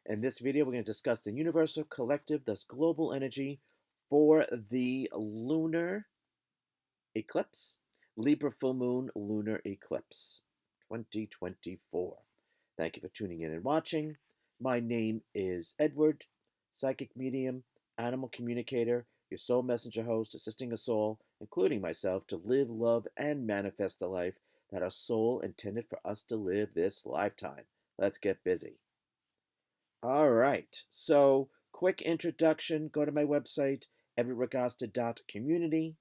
In this video, we're going to discuss the universal collective, thus global energy for the lunar eclipse, Libra full moon lunar eclipse 2024. Thank you for tuning in and watching. My name is Edward, psychic medium, animal communicator, your soul messenger host, assisting us all, including myself, to live, love, and manifest the life that our soul intended for us to live this lifetime. Let's get busy. All right. So, quick introduction. Go to my website, Ragosta.community.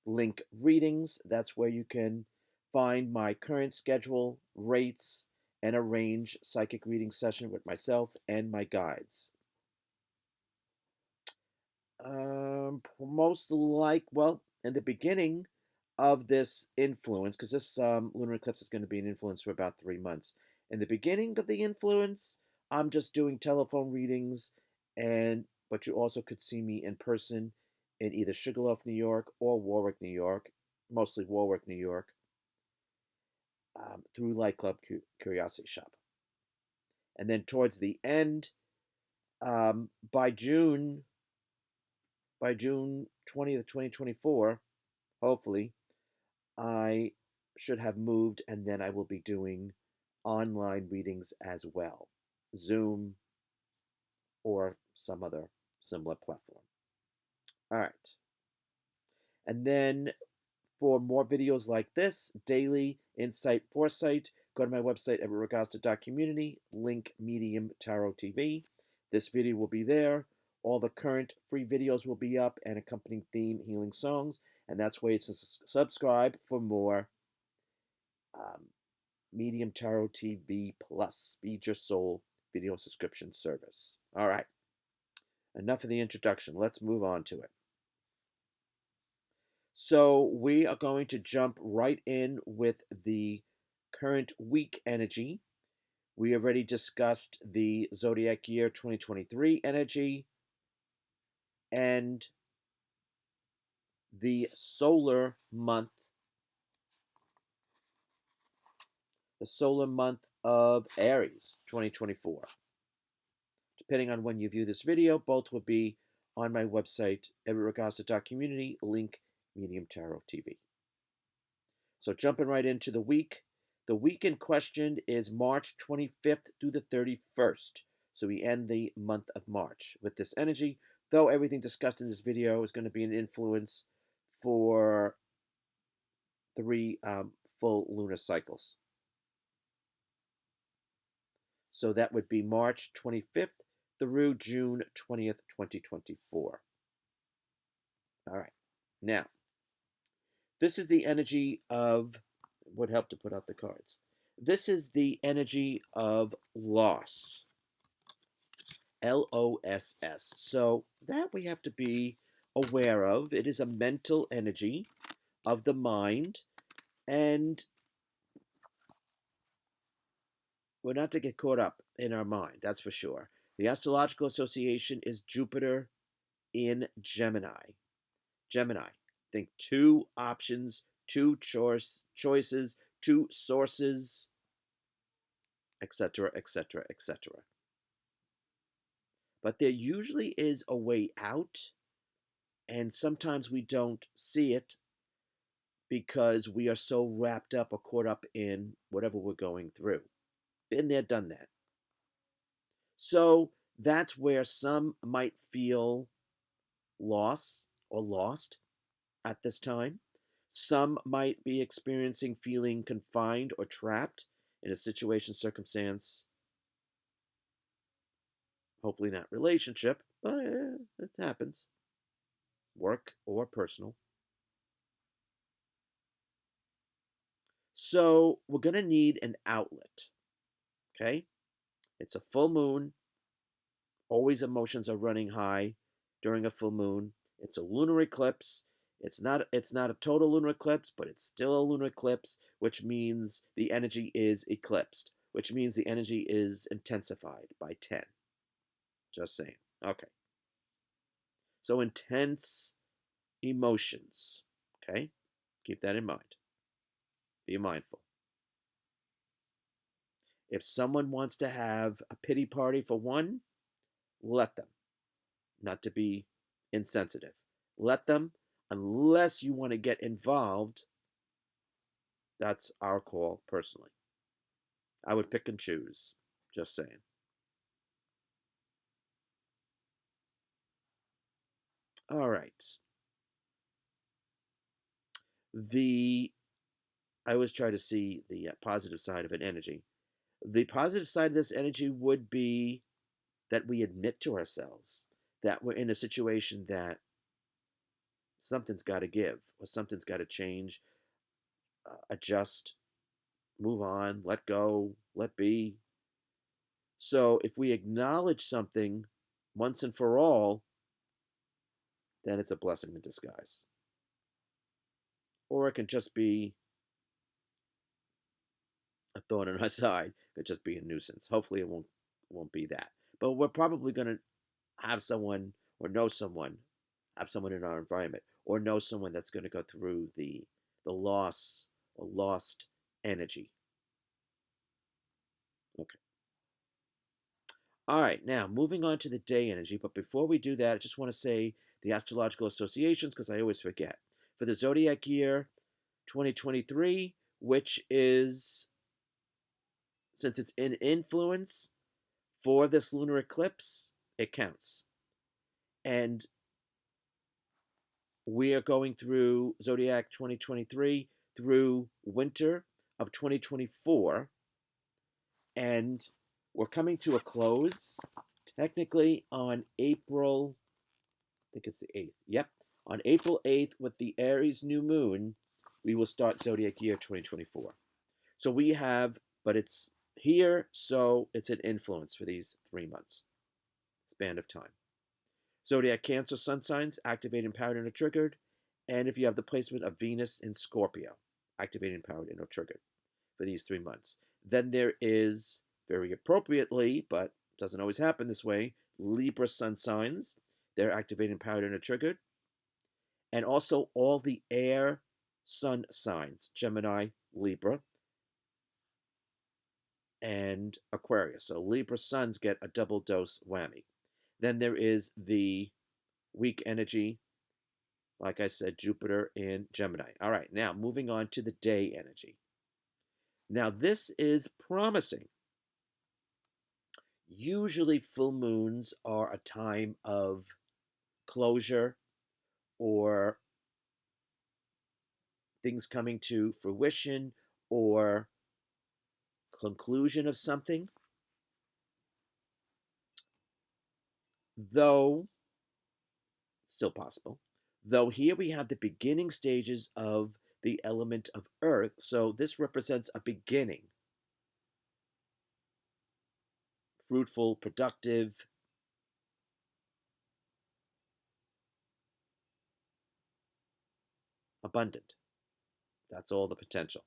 Link readings. That's where you can find my current schedule, rates, and arrange psychic reading session with myself and my guides. Most in the beginning of this influence, because this lunar eclipse is going to be an influence for about 3 months. In the beginning of the influence, I'm just doing telephone readings, but you also could see me in person in either Sugarloaf, New York, or Warwick, New York, mostly Warwick, New York, through Light Club Curiosity Shop. And then towards the end, um, by June by June 20th, 2024, hopefully, I should have moved, and then I will be doing online readings as well, Zoom or some other similar platform. All right. And then for more videos like this, daily insight foresight, go to my website at Ragosta.community, link Medium Tarot TV. This video will be there. All the current free videos will be up and accompanying theme healing songs. And that's where you subscribe for more Medium Tarot TV Plus. Feed Your Soul video subscription service. All right. Enough of the introduction. Let's move on to it. So we are going to jump right in with the current week energy. We already discussed the zodiac year 2023 energy and the solar month of Aries 2024. Depending on when you view this video, both will be on my website, everettRagosta.community, link Medium Tarot TV. So jumping right into the week. The week in question is March 25th through the 31st. So we end the month of March with this energy, though everything discussed in this video is going to be an influence for 3 full lunar cycles. So that would be March 25th through June 20th, 2024. All right. Now, this is the energy of, would help to put out the cards. This is the energy of loss. LOSS. So that we have to be aware of. It is a mental energy of the mind, and we're not to get caught up in our mind, that's for sure. The Astrological Association is Jupiter in Gemini. Gemini. Think 2 options, 2 choices, 2 sources, etc., etc., etc. But there usually is a way out, and sometimes we don't see it because we are so wrapped up or caught up in whatever we're going through. Been there, done that. So that's where some might feel loss or lost at this time. Some might be experiencing feeling confined or trapped in a situation, circumstance, hopefully not relationship, but it happens, work or personal. So we're going to need an outlet, okay? It's a full moon. Always emotions are running high during a full moon. It's a lunar eclipse. It's not a total lunar eclipse, but it's still a lunar eclipse, which means the energy is eclipsed, which means the energy is intensified by 10. Just saying. Okay. So intense emotions, okay? Keep that in mind. Be mindful. If someone wants to have a pity party for one, let them. Not to be insensitive. Let them, unless you want to get involved. That's our call personally. I would pick and choose. Just saying. All right. I always try to see the positive side of an energy. The positive side of this energy would be that we admit to ourselves that we're in a situation that something's got to give or something's got to change, adjust, move on, let go, let be. So if we acknowledge something once and for all, then it's a blessing in disguise. Or it can just be a thorn in our side. It could just be a nuisance. Hopefully it won't be that. But we're probably going to have someone or know someone, have someone in our environment, or know someone that's going to go through the loss or lost energy. Okay. All right, now moving on to the day energy. But before we do that, I just want to say the Astrological Associations, because I always forget. For the zodiac year 2023, which is, since it's in influence for this lunar eclipse, it counts. And we are going through zodiac 2023 through winter of 2024, and we're coming to a close technically on April, I think it's the 8th. Yep. On April 8th, with the Aries new moon, we will start zodiac year 2024. So we have, but it's here, so it's an influence for these 3 months span of time. Zodiac Cancer sun signs, activated, empowered, and are triggered. And if you have the placement of Venus in Scorpio, activated, empowered, and are triggered for these 3 months. Then there is, very appropriately, but it doesn't always happen this way, Libra sun signs. They're activated, empowered, and are triggered. And also all the air sun signs, Gemini, Libra, and Aquarius. So Libra suns get a double dose whammy. Then there is the weak energy, like I said, Jupiter in Gemini. All right, now moving on to the day energy. Now this is promising. Usually full moons are a time of closure or things coming to fruition or conclusion of something. Though, still possible. Though here we have the beginning stages of the element of earth, so this represents a beginning. Fruitful, productive, abundant. That's all the potential.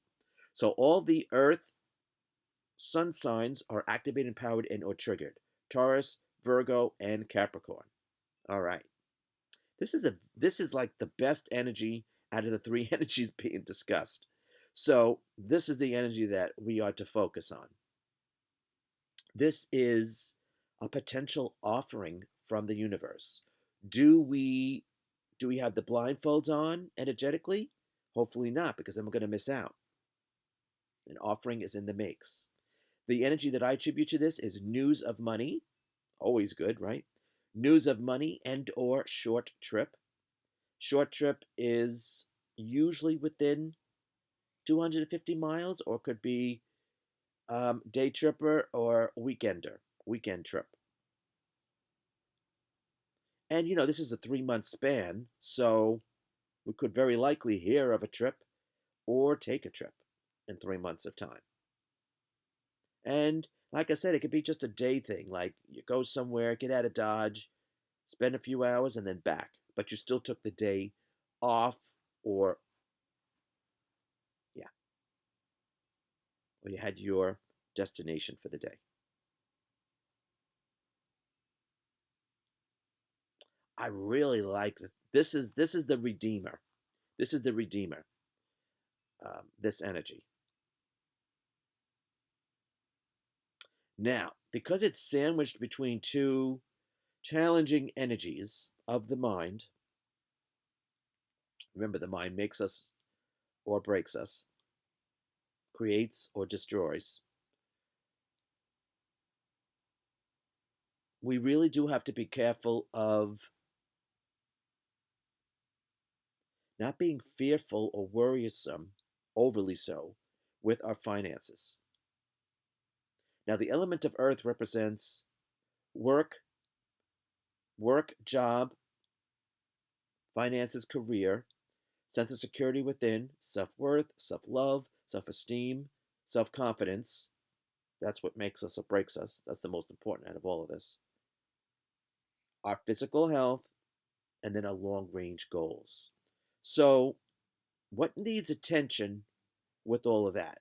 So all the earth sun signs are activated, empowered, and or triggered. Taurus, Virgo, and Capricorn. All right. This is like the best energy out of the three energies being discussed. So this is the energy that we are to focus on. This is a potential offering from the universe. Do we have the blindfolds on energetically? Hopefully not, because then we're going to miss out. An offering is in the makes. The energy that I attribute to this is news of money, always good, right? News of money and or short trip. Short trip is usually within 250 miles, or could be day tripper or weekend trip. And this is a 3 month span, so we could very likely hear of a trip or take a trip in 3 months of time. And like I said, it could be just a day thing, like you go somewhere, get out of Dodge, spend a few hours, and then back. But you still took the day off, or yeah, or you had your destination for the day. I really like this is the redeemer. This is the redeemer. This energy. Now, because it's sandwiched between two challenging energies of the mind, remember the mind makes us or breaks us, creates or destroys. We really do have to be careful of not being fearful or worrisome, overly so, with our finances. Now, the element of earth represents work, job, finances, career, sense of security within, self worth, self love, self esteem, self confidence. That's what makes us or breaks us. That's the most important out of all of this. Our physical health, and then our long range goals. So, what needs attention with all of that?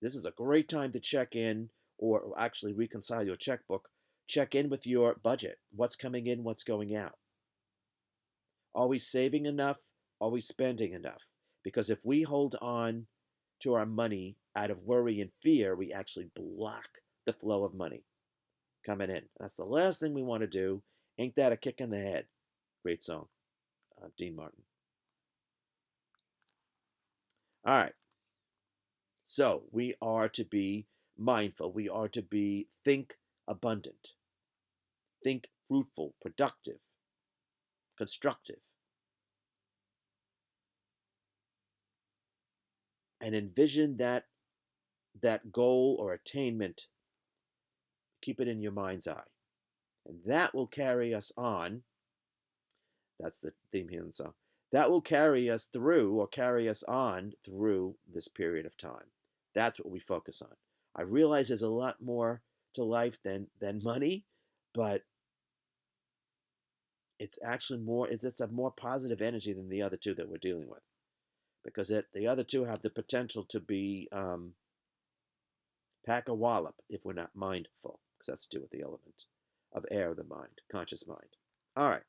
This is a great time to check in or actually reconcile your checkbook. Check in with your budget. What's coming in, what's going out. Are we saving enough? Are we spending enough? Because if we hold on to our money out of worry and fear, we actually block the flow of money coming in. That's the last thing we want to do. Ain't that a kick in the head? Great song, Dean Martin. All right. So we are to be mindful. We are to think abundant, think fruitful, productive, constructive, and envision that goal or attainment. Keep it in your mind's eye, and that will carry us on. That's the theme here in the song. That will carry us through or carry us on through this period of time. That's what we focus on. I realize there's a lot more to life than money, but it's actually more. It's a more positive energy than the other two that we're dealing with, because the other two have the potential to be pack a wallop if we're not mindful, because that's to do with the element of air of the mind, conscious mind. All right.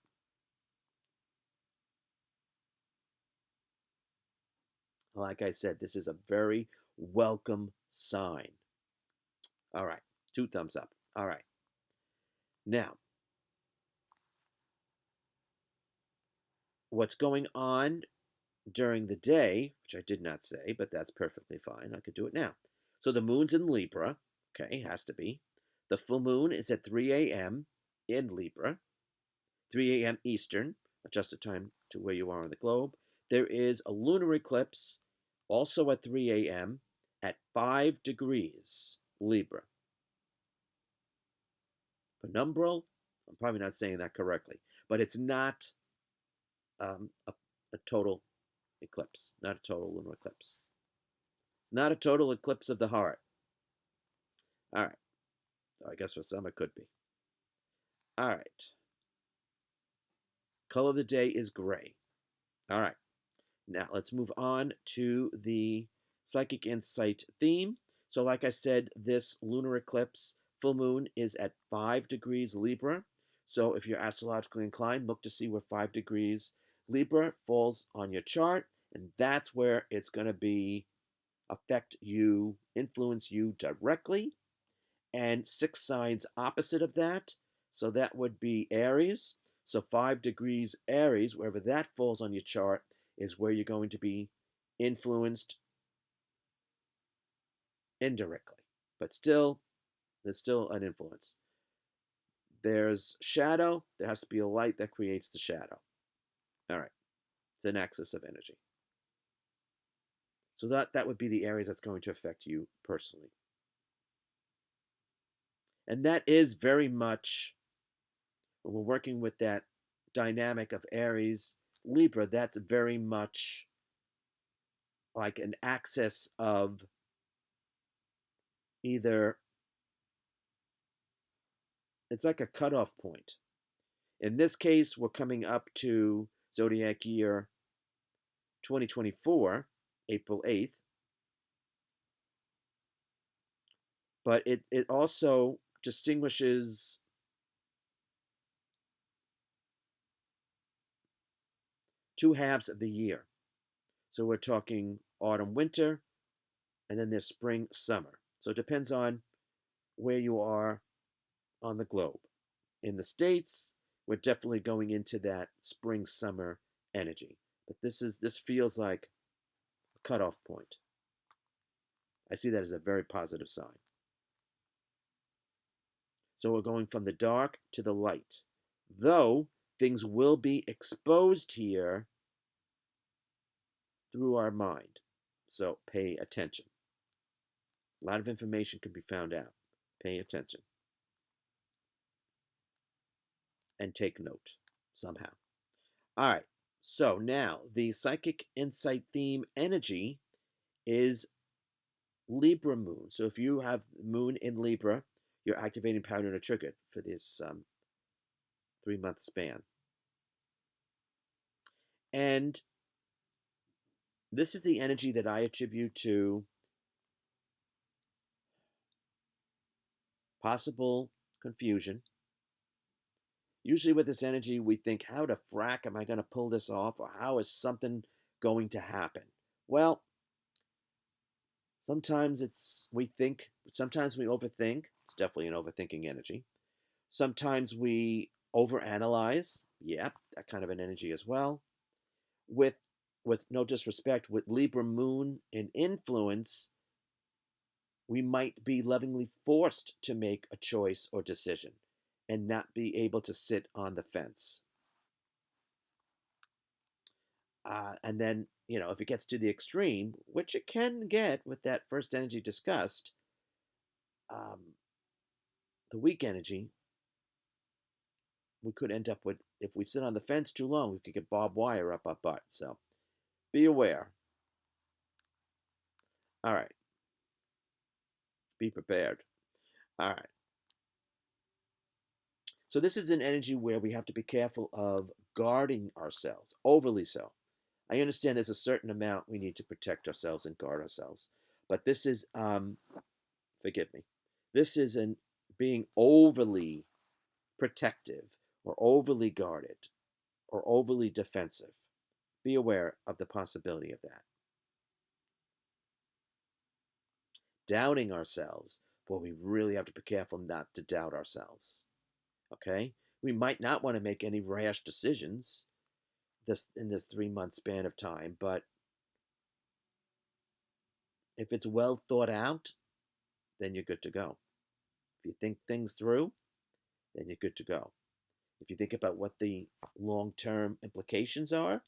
Like I said, this is a very welcome sign. All right. 2 thumbs up. All right. Now, what's going on during the day, which I did not say, but that's perfectly fine. I could do it now. So the moon's in Libra. Okay, it has to be. The full moon is at 3 a.m. in Libra, 3 a.m. Eastern, adjust the time to where you are on the globe. There is a lunar eclipse also at 3 a.m. at 5 degrees Libra. Penumbral, I'm probably not saying that correctly, but it's not a total eclipse, not a total lunar eclipse. It's not a total eclipse of the heart. All right. So I guess for some it could be. All right. Color of the day is gray. All right. Now let's move on to the psychic insight theme. So, like I said, this lunar eclipse full moon is at 5 degrees Libra. So, if you're astrologically inclined, look to see where 5 degrees Libra falls on your chart, and that's where it's going to be affect you, influence you directly. And 6 signs opposite of that. So that would be Aries. So 5 degrees Aries, wherever that falls on your chart, is where you're going to be influenced indirectly. But still, there's still an influence. There's shadow. There has to be a light that creates the shadow. All right. It's an axis of energy. So that would be the areas that's going to affect you personally. And that is very much when we're working with that dynamic of Aries Libra, that's very much like an axis of either, it's like a cutoff point. In this case, we're coming up to zodiac year 2024, April 8th, but it also distinguishes two halves of the year. So we're talking autumn, winter, and then there's spring, summer. So it depends on where you are on the globe. In the States, we're definitely going into that spring summer energy. But this feels like a cutoff point. I see that as a very positive sign. So we're going from the dark to the light. Though things will be exposed here through our mind. So pay attention. A lot of information can be found out. Pay attention. And take note somehow. All right. So now the psychic insight theme energy is Libra moon. So if you have moon in Libra, you're activating power lunar trigger for this 3-month span. And this is the energy that I attribute to possible confusion. Usually with this energy, we think, how the frack am I going to pull this off? Or how is something going to happen? Well, sometimes sometimes we overthink. It's definitely an overthinking energy. Sometimes we overanalyze. Yep, that kind of an energy as well. With no disrespect, with Libra moon in influence, we might be lovingly forced to make a choice or decision and not be able to sit on the fence. And then, if it gets to the extreme, which it can get with that first energy discussed, um, the weak energy, we could end up with, if we sit on the fence too long, we could get barbed wire up our butt. So be aware. All right. Be prepared. All right. So this is an energy where we have to be careful of guarding ourselves, overly so. I understand there's a certain amount we need to protect ourselves and guard ourselves, but this is, forgive me, this is an being overly protective or overly guarded or overly defensive. Be aware of the possibility of that. Doubting ourselves, well, we really have to be careful not to doubt ourselves. Okay? We might not want to make any rash decisions in this 3-month span of time, but if it's well thought out, then you're good to go. If you think things through, then you're good to go. If you think about what the long-term implications are,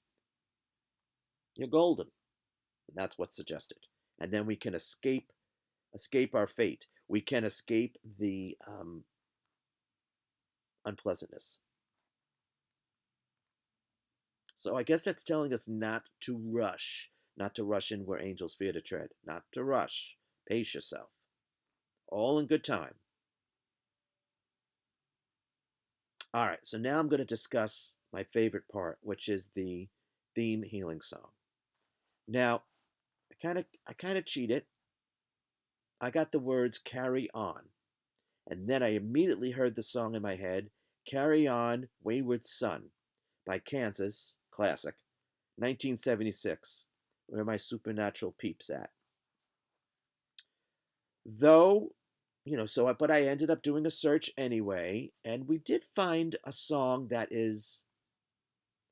you're golden. And that's what's suggested. And then we can escape our fate. We can escape the unpleasantness. So I guess that's telling us not to rush in where angels fear to tread, not to rush. Pace yourself. All in good time. All right, so now I'm going to discuss my favorite part, which is the theme healing song. Now, I kind of cheated. I got the words "carry on," and then I immediately heard the song in my head, "Carry On, Wayward Son" by Kansas, classic, 1976. Where are my supernatural peeps at? Though, but I ended up doing a search anyway, and we did find a song that is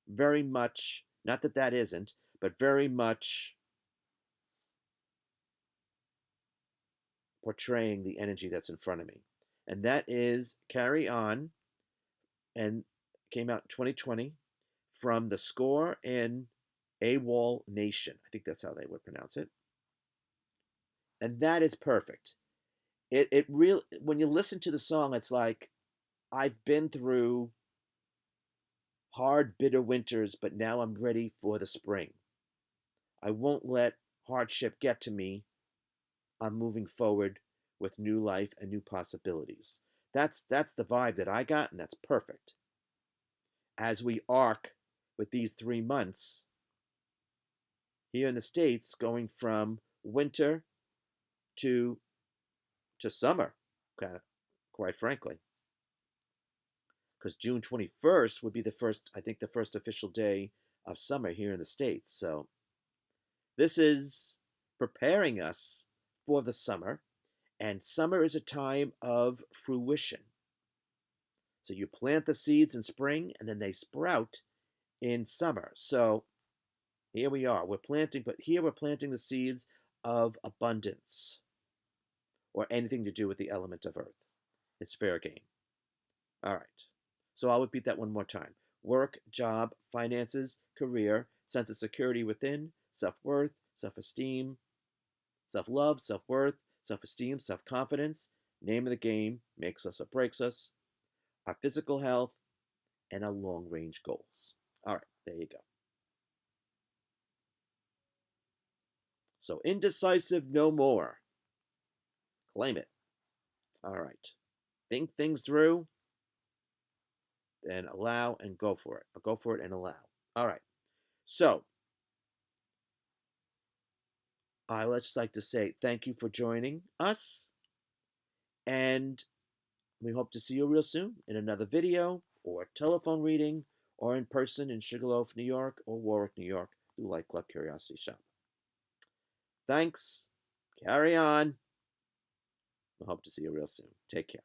very much, not that that isn't, but very much portraying the energy that's in front of me. And that is Carry On, and came out in 2020 from the score in AWOLNATION. I think that's how they would pronounce it. And that is perfect. It really, when you listen to the song, it's like, I've been through hard, bitter winters, but now I'm ready for the spring. I won't let hardship get to me. I'm moving forward with new life and new possibilities. That's the vibe that I got, and that's perfect. As we arc with these 3 months here in the States, going from winter to summer, kind of, quite frankly. Because June 21st would be the first official day of summer here in the States. So this is preparing us for the summer. And summer is a time of fruition. So you plant the seeds in spring and then they sprout in summer. So here we are. We're planting, but here we're planting the seeds of abundance or anything to do with the element of earth. It's fair game. All right. So I'll repeat that one more time. Work, job, finances, career, sense of security within, self-worth, self-esteem, self-love, self-worth, self-esteem, self-confidence. Name of the game makes us or breaks us. Our physical health and our long-range goals. All right, there you go. So indecisive no more. Claim it. All right. Think things through, then allow and go for it. Or go for it and allow. All right. So I would just like to say thank you for joining us. And we hope to see you real soon in another video or telephone reading or in person in Sugarloaf, New York or Warwick, New York through Light Club Curiosity Shop. Thanks. Carry on. We hope to see you real soon. Take care.